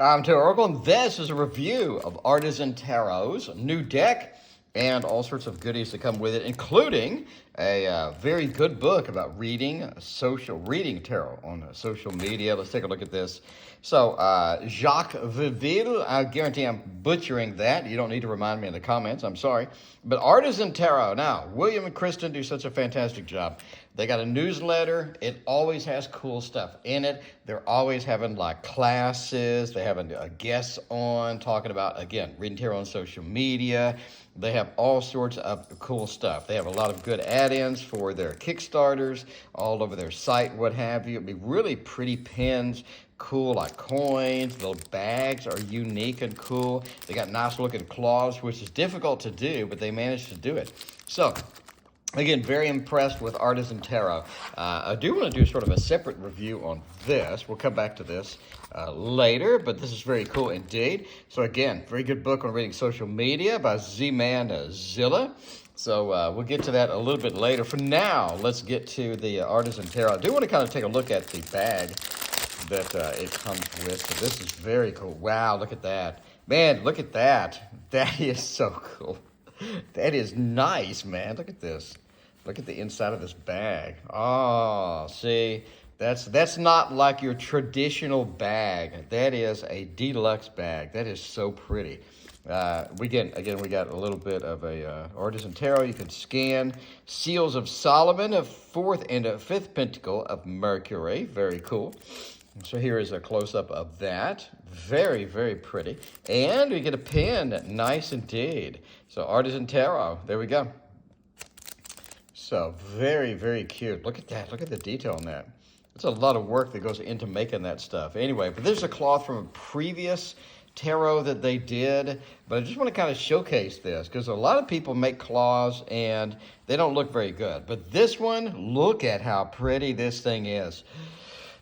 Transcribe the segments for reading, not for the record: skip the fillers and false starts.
I'm Tarot Oracle, and this is a review of Artisan Tarot's new deck and all sorts of goodies that come with it, including a very good book about reading tarot on social media. Let's take a look at this. So, Jacques Vieville, I guarantee I'm butchering that. You don't need to remind me in the comments. I'm sorry. But Artisan Tarot. Now, William and Kristen do such a fantastic job. They got a newsletter. It always has cool stuff in it. They're always having like classes. They have guests on talking about, again, reading tarot on social media. They have all sorts of cool stuff. They have a lot of good add-ins for their Kickstarters all over their site, what have you. It'd be really pretty pins, cool like coins. The bags are unique and cool. They got nice looking claws, which is difficult to do, but they managed to do it. So, again, very impressed with Artisan Tarot. I do want to do sort of a separate review on this. We'll come back to this later, but this is very cool indeed. So again, very good book on reading social media by Z-Man Zilla. So we'll get to that a little bit later. For now, let's get to the Artisan Tarot. I do want to kind of take a look at the bag that it comes with. So this is very cool. Wow, look at that. Man, look at that. That is so cool. That is nice, man. Look at this. Look at the inside of this bag. Oh, see, that's not like your traditional bag. That is a deluxe bag. That is so pretty. We got a little bit of a Artisan Tarot. You can scan Seals of Solomon, a fourth and a fifth pentacle of Mercury. Very cool. So here is a close-up of that. Very, very pretty. And we get a pin. Nice indeed. So Artisan Tarot. There we go. So very, very cute. Look at that. Look at the detail on that. It's a lot of work that goes into making that stuff. Anyway, but there's a cloth from a previous tarot that they did. But I just want to kind of showcase this because a lot of people make cloths and they don't look very good. But this one, look at how pretty this thing is.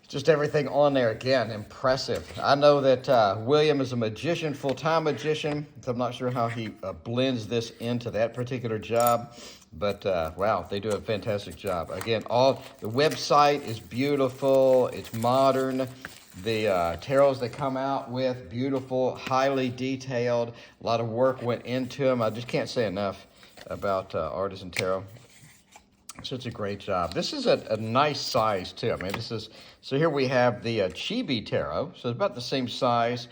Just everything on there, again, impressive. I know that William is a magician, full-time magician, so I'm not sure how he blends this into that particular job, but wow, they do a fantastic job. Again, the website is beautiful, it's modern. The tarots they come out with, beautiful, highly detailed, a lot of work went into them. I just can't say enough about Artisan Tarot. Such a great job. This is a nice size, too. I mean, so here we have the Chibi Tarot. So it's about the same size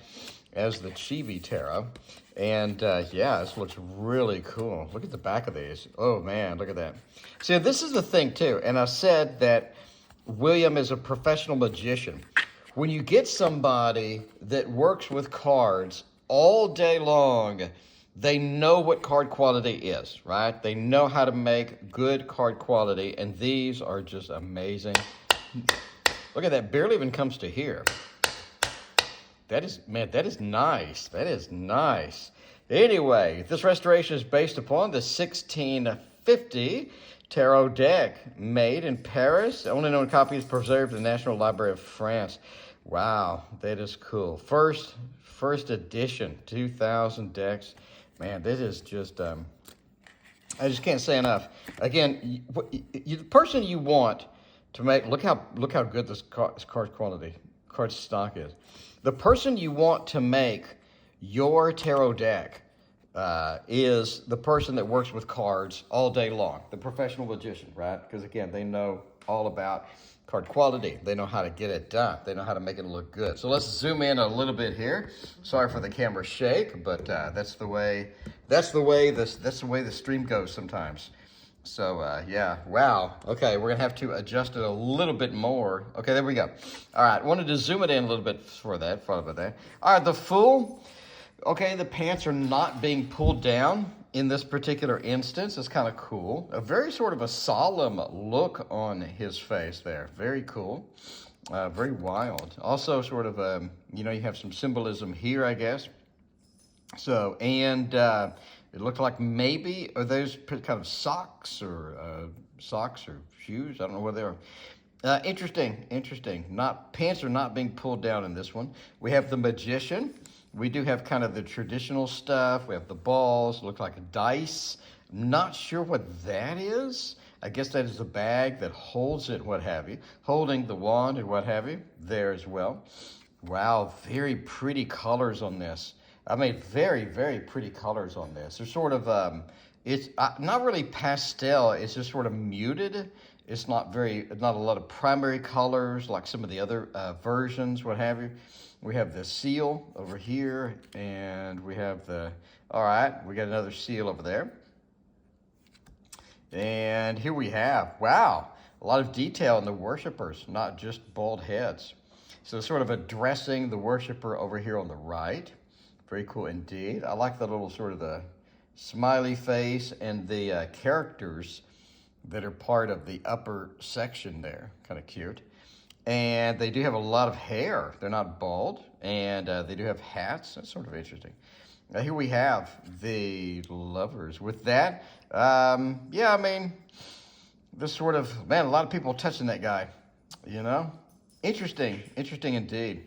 as the Chibi Tarot. And, yeah, this looks really cool. Look at the back of these. Oh, man, look at that. See, this is the thing, too. And I said that William is a professional magician. When you get somebody that works with cards all day long, they know what card quality is, right? They know how to make good card quality, and these are just amazing. Look at that, barely even comes to here. That is nice. That is nice. Anyway, this restoration is based upon the 1650 tarot deck made in Paris. The only known copy is preserved in the National Library of France. Wow, that is cool. First edition, 2,000 decks. Man, this is just, I just can't say enough. Again, the person you want to make, look how good this card stock is. The person you want to make your tarot deck is the person that works with cards all day long, the professional magician, right? Because again, they know all about card quality. They know how to get it done. They know how to make it look good. So let's zoom in a little bit here. Sorry for the camera shake, but that's the way the stream goes sometimes. So yeah, wow. Okay, we're gonna have to adjust it a little bit more. Okay, there we go. All right, wanted to zoom it in a little bit for that. Thought about that. All right, the Fool. Okay, the pants are not being pulled down in this particular instance. It's kind of cool. A very sort of a solemn look on his face there. Very cool. Very wild. Also sort of, you have some symbolism here, I guess. So, and it looked like maybe, are those kind of socks or shoes? I don't know what they are. Interesting. Pants are not being pulled down in this one. We have the Magician. We do have kind of the traditional stuff. We have the balls, look like a dice. I'm not sure what that is. I guess that is the bag that holds it, what have you. Holding the wand and what have you, there as well. Wow, very pretty colors on this. I mean, very, very pretty colors on this. They're sort of, it's not really pastel. It's just sort of muted. It's not a lot of primary colors like some of the other versions, what have you. We have the seal over here, and we have all right, we got another seal over there. And here we have, wow, a lot of detail in the worshipers, not just bald heads. So sort of addressing the worshiper over here on the right. Very cool indeed. I like the little sort of the smiley face and the characters that are part of the upper section there. Kind of cute. And they do have a lot of hair. They're not bald. And they do have hats. That's sort of interesting. Now here we have the lovers. With that, yeah, I mean, this sort of, man, a lot of people touching that guy, you know? Interesting indeed.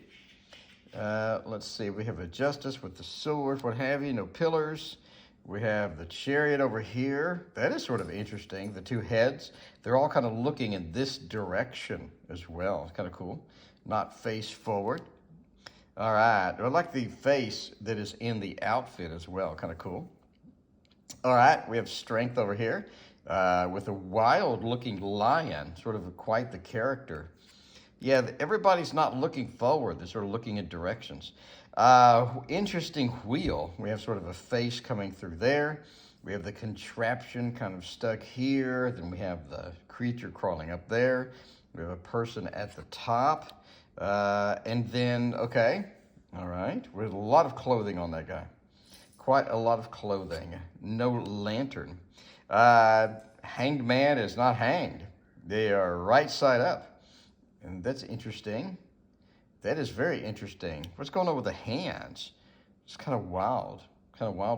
Let's see, we have a justice with the sword, what have you, no pillars. We have the chariot over here. That is sort of interesting. The two heads, they're all kind of looking in this direction as well. It's kind of cool. Not face forward. All right, I like the face that is in the outfit as well. Kind of cool. All right, we have strength over here with a wild-looking lion, sort of quite the character. Yeah, everybody's not looking forward. They're sort of looking in directions. Interesting wheel. We have sort of a face coming through there. We have the contraption kind of stuck here. Then we have the creature crawling up there. We have a person at the top. And then, okay, all right. We have a lot of clothing on that guy. Quite a lot of clothing. No lantern. Hanged man is not hanged. They are right side up. And that's interesting. That is very interesting. What's going on with the hands? It's kind of wild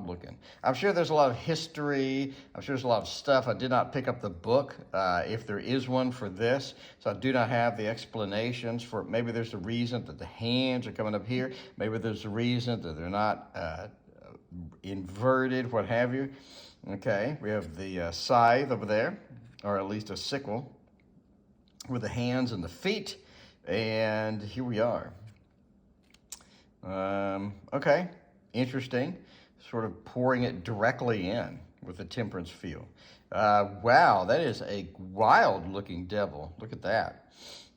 looking. I'm sure there's a lot of history. I'm sure there's a lot of stuff. I did not pick up the book, if there is one for this. So I do not have the explanations for, maybe there's a reason that the hands are coming up here. Maybe there's a reason that they're not inverted, what have you. Okay, we have the scythe over there, or at least a sickle, with the hands and the feet, and here we are. Okay, interesting. Sort of pouring it directly in with the temperance feel. Wow, that is a wild-looking devil. Look at that.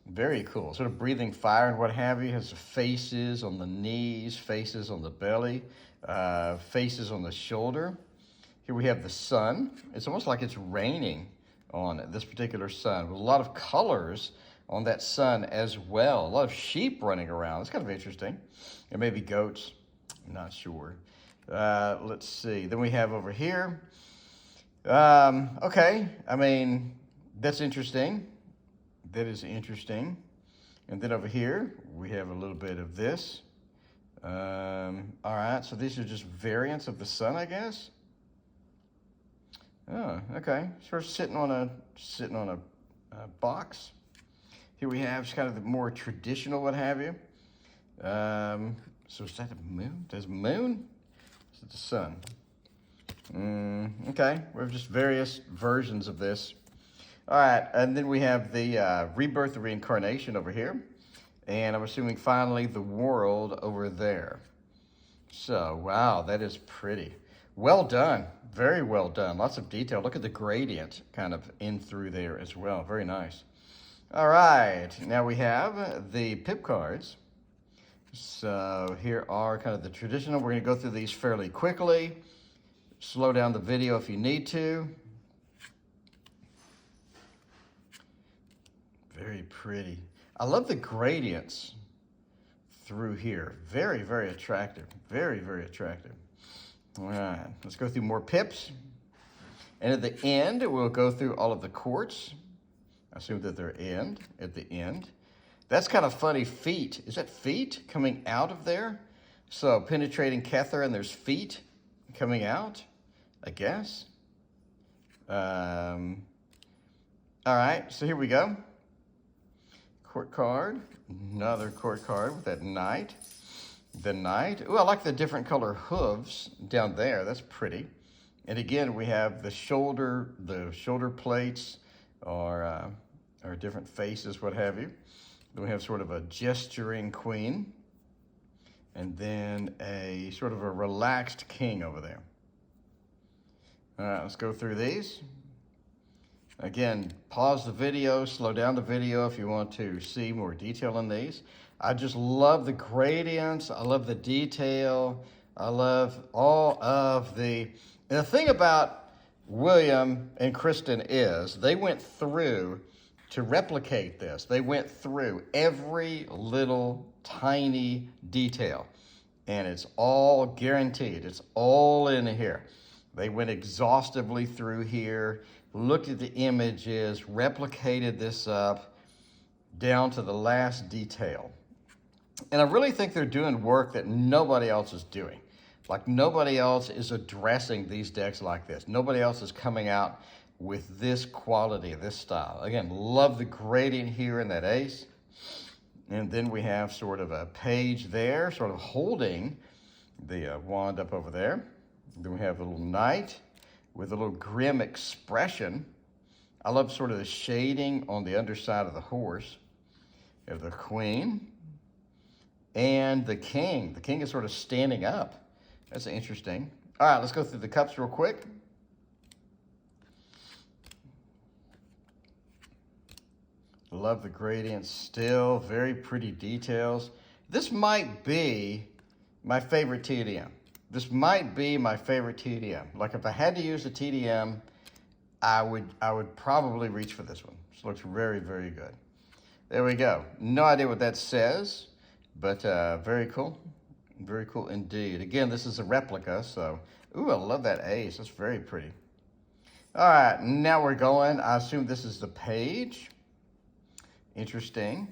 Very cool. Sort of breathing fire and what have you. Has faces on the knees, faces on the belly, faces on the shoulder. Here we have the sun. It's almost like it's raining on this particular sun, with a lot of colors on that sun as well. A lot of sheep running around. It's kind of interesting. And maybe goats. I'm not sure. Let's see. Then we have over here. Okay. I mean, that's interesting. That is interesting. And then over here, we have a little bit of this. All right. So these are just variants of the sun, I guess. Oh, okay. Sort of sitting on a box. Here we have kind of the more traditional, what have you. So is that a moon? There's a moon? Is it the sun? Okay. We have just various versions of this. All right, and then we have the rebirth, the reincarnation over here, and I'm assuming finally the world over there. So wow, that is pretty. Well done. Very well done. Lots of detail. Look at the gradient kind of in through there as well. Very nice. All right. Now we have the pip cards. So here are kind of the traditional. We're going to go through these fairly quickly. Slow down the video if you need to. Very pretty. I love the gradients through here. Very, very attractive. Very, very attractive. All right, let's go through more pips. And at the end, we'll go through all of the courts. I assume that they're at the end. That's kind of funny, feet. Is that feet coming out of there? So penetrating Kether and there's feet coming out, I guess. All right, so here we go. Court card, another court card with that knight. The knight. Oh, I like the different color hooves down there. That's pretty. And again, we have the shoulder plates or different faces, what have you. Then we have sort of a gesturing queen. and then a sort of a relaxed king over there. All right, let's go through these. Again, pause the video, slow down the video if you want to see more detail in these. I just love the gradients. I love the detail. I love all of and the thing about William and Kristen is they went through to replicate this. They went through every little tiny detail, and it's all guaranteed. It's all in here. They went exhaustively through here, looked at the images, replicated this up down to the last detail. And I really think they're doing work that nobody else is doing. Like nobody else is addressing these decks like this. Nobody else is coming out with this quality, this style. Again, love the gradient here in that ace. And then we have sort of a page there, sort of holding the wand up over there. Then we have a little knight with a little grim expression. I love sort of the shading on the underside of the horse. We have the queen and the king. The king is sort of standing up. That's interesting. All right, let's go through the cups real quick. Love the gradients still, very pretty details. This might be my favorite TDM. This might be my favorite TDM. Like if I had to use a TDM, I would probably reach for this one. This looks very, very good. There we go. No idea what that says, but very cool. Very cool indeed. Again, this is a replica, so, ooh, I love that ace. That's very pretty. All right, now we're going. I assume this is the page. Interesting.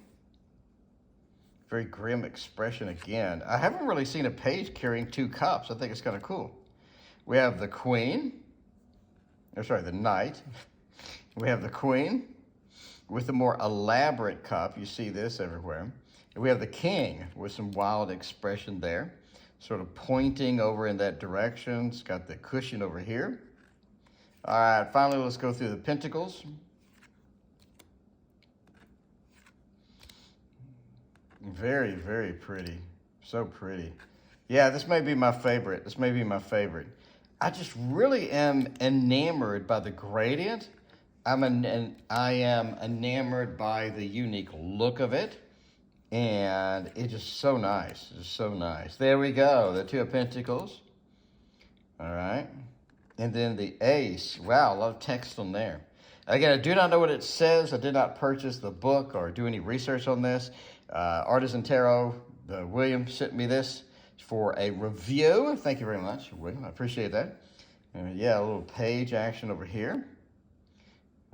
Very grim expression again. I haven't really seen a page carrying two cups. I think it's kind of cool. We have the queen. Or sorry, the knight. We have the queen with the more elaborate cup. You see this everywhere. And we have the king with some wild expression there, sort of pointing over in that direction. It's got the cushion over here. All right, finally, let's go through the pentacles. Very, very pretty. So pretty. Yeah, this may be my favorite. This may be my favorite. I just really am enamored by the gradient. I am enamored by the unique look of it. And it's just so nice. It's just so nice. There we go. The two of pentacles. All right. And then the ace. Wow, a lot of text on there. Again, I do not know what it says. I did not purchase the book or do any research on this. Artisan Tarot, William sent me this for a review. Thank you very much, William. I appreciate that. And yeah, a little page action over here.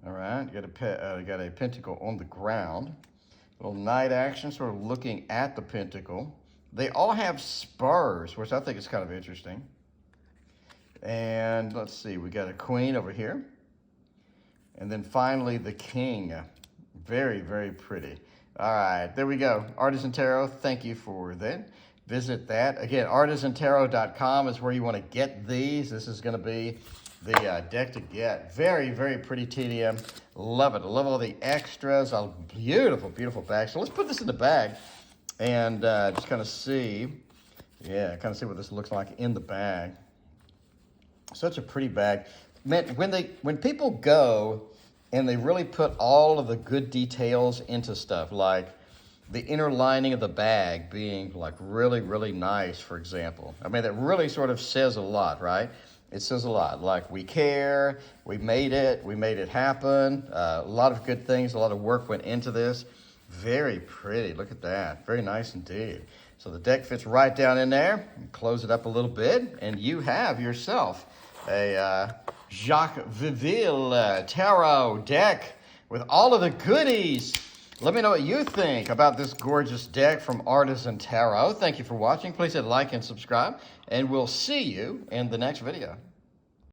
All right, got a pentacle on the ground. A little knight action, sort of looking at the pentacle. They all have spurs, which I think is kind of interesting. And let's see, we got a queen over here. And then finally, the king. Very, very pretty. All right, there we go. Artisan Tarot, thank you for that. Visit that. Again, artisantarot.com is where you want to get these. This is going to be the deck to get. Very, very pretty TDM. Love it. I love all the extras. Beautiful, beautiful bag. So let's put this in the bag and just kind of see. Yeah, kind of see what this looks like in the bag. Such a pretty bag. Man, when people go and they really put all of the good details into stuff, like the inner lining of the bag being like really, really nice, for example. I mean, that really sort of says a lot, right? It says a lot, like we care, we made it happen. A lot of good things, a lot of work went into this. Very pretty, look at that. Very nice indeed. So the deck fits right down in there. Close it up a little bit, and you have yourself a Jacques Vieville tarot deck with all of the goodies. Let me know what you think about this gorgeous deck from Artisan Tarot. Thank you for watching. Please hit like and subscribe, and we'll see you in the next video.